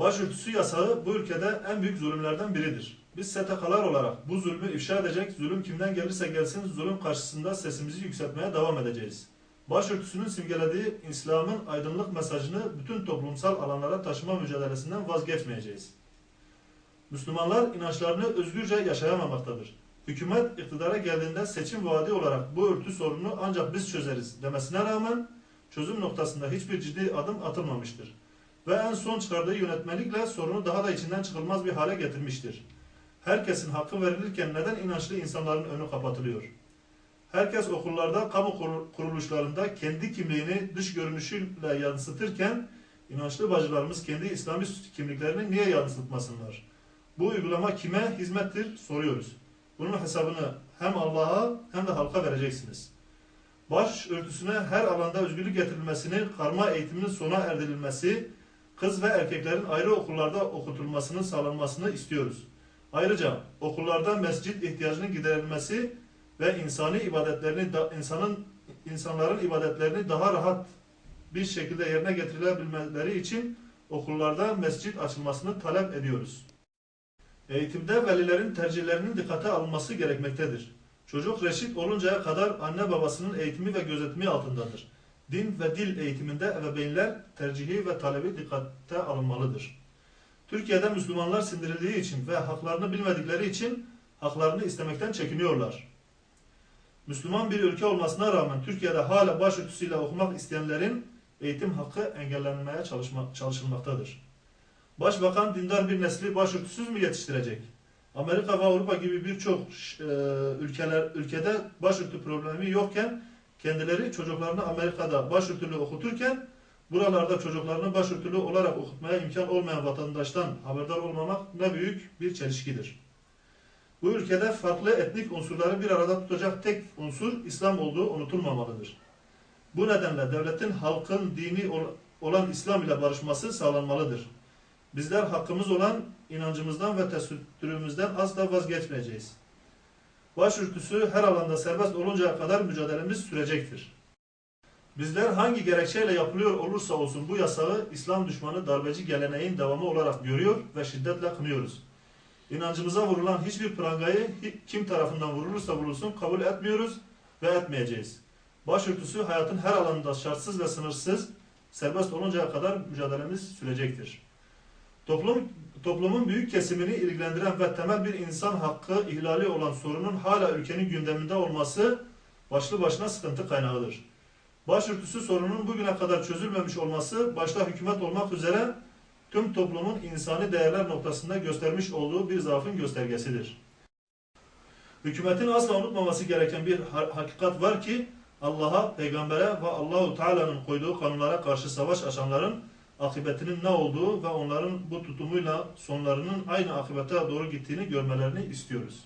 Başörtüsü yasağı bu ülkede en büyük zulümlerden biridir. Biz STK'lar olarak bu zulmü ifşa edecek, zulüm kimden gelirse gelsin zulüm karşısında sesimizi yükseltmeye devam edeceğiz. Başörtüsünün simgelediği İslam'ın aydınlık mesajını bütün toplumsal alanlara taşıma mücadelesinden vazgeçmeyeceğiz. Müslümanlar inançlarını özgürce yaşayamamaktadır. Hükümet iktidara geldiğinde seçim vaadi olarak bu örtü sorununu ancak biz çözeriz demesine rağmen çözüm noktasında hiçbir ciddi adım atılmamıştır. Ve en son çıkardığı yönetmelikle sorunu daha da içinden çıkılmaz bir hale getirmiştir. Herkesin hakkı verilirken neden inançlı insanların önü kapatılıyor? Herkes okullarda, kamu kuruluşlarında kendi kimliğini dış görünüşüyle yansıtırken inançlı bacılarımız kendi İslami kimliklerini niye yansıtmasınlar? Bu uygulama kime hizmettir soruyoruz. Bunun hesabını hem Allah'a hem de halka vereceksiniz. Başörtüsüne her alanda özgürlük getirilmesini, karma eğitiminin sona erdirilmesi, kız ve erkeklerin ayrı okullarda okutulmasının sağlanmasını istiyoruz. Ayrıca okullarda mescit ihtiyacının giderilmesi ve insanların ibadetlerini daha rahat bir şekilde yerine getirilebilmeleri için okullarda mescit açılmasını talep ediyoruz. Eğitimde velilerin tercihlerinin dikkate alınması gerekmektedir. Çocuk reşit oluncaya kadar anne babasının eğitimi ve gözetimi altındadır. Din ve dil eğitiminde ebeveynler tercihi ve talebi dikkate alınmalıdır. Türkiye'de Müslümanlar sindirildiği için ve haklarını bilmedikleri için haklarını istemekten çekiniyorlar. Müslüman bir ülke olmasına rağmen Türkiye'de hala başörtüsüyle okumak isteyenlerin eğitim hakkı engellenmeye çalışılmaktadır. Başbakan dindar bir nesli başörtüsüz mü yetiştirecek? Amerika ve Avrupa gibi birçok ülkede başörtü problemi yokken kendileri çocuklarını Amerika'da başörtülü okuturken buralarda çocuklarını başörtülü olarak okutmaya imkan olmayan vatandaştan haberdar olmamak ne büyük bir çelişkidir. Bu ülkede farklı etnik unsurları bir arada tutacak tek unsur İslam olduğu unutulmamalıdır. Bu nedenle devletin halkın dini olan İslam ile barışması sağlanmalıdır. Bizler hakkımız olan inancımızdan ve tesettürümüzden asla vazgeçmeyeceğiz. Başörtüsü her alanda serbest oluncaya kadar mücadelemiz sürecektir. Bizler hangi gerekçeyle yapılıyor olursa olsun bu yasağı İslam düşmanı darbeci geleneğin devamı olarak görüyor ve şiddetle kınıyoruz. İnancımıza vurulan hiçbir prangayı kim tarafından vurulursa vurulsun kabul etmiyoruz ve etmeyeceğiz. Başörtüsü hayatın her alanında şartsız ve sınırsız serbest oluncaya kadar mücadelemiz sürecektir. Toplumun büyük kesimini ilgilendiren ve temel bir insan hakkı ihlali olan sorunun hala ülkenin gündeminde olması başlı başına sıkıntı kaynağıdır. Başörtüsü sorunun bugüne kadar çözülmemiş olması başta hükümet olmak üzere tüm toplumun insani değerler noktasında göstermiş olduğu bir zaafın göstergesidir. Hükümetin asla unutmaması gereken bir hakikat var ki Allah'a, peygambere ve Allahu Teala'nın koyduğu kanunlara karşı savaş açanların akıbetinin ne olduğu ve onların bu tutumuyla sonlarının aynı akıbete doğru gittiğini görmelerini istiyoruz.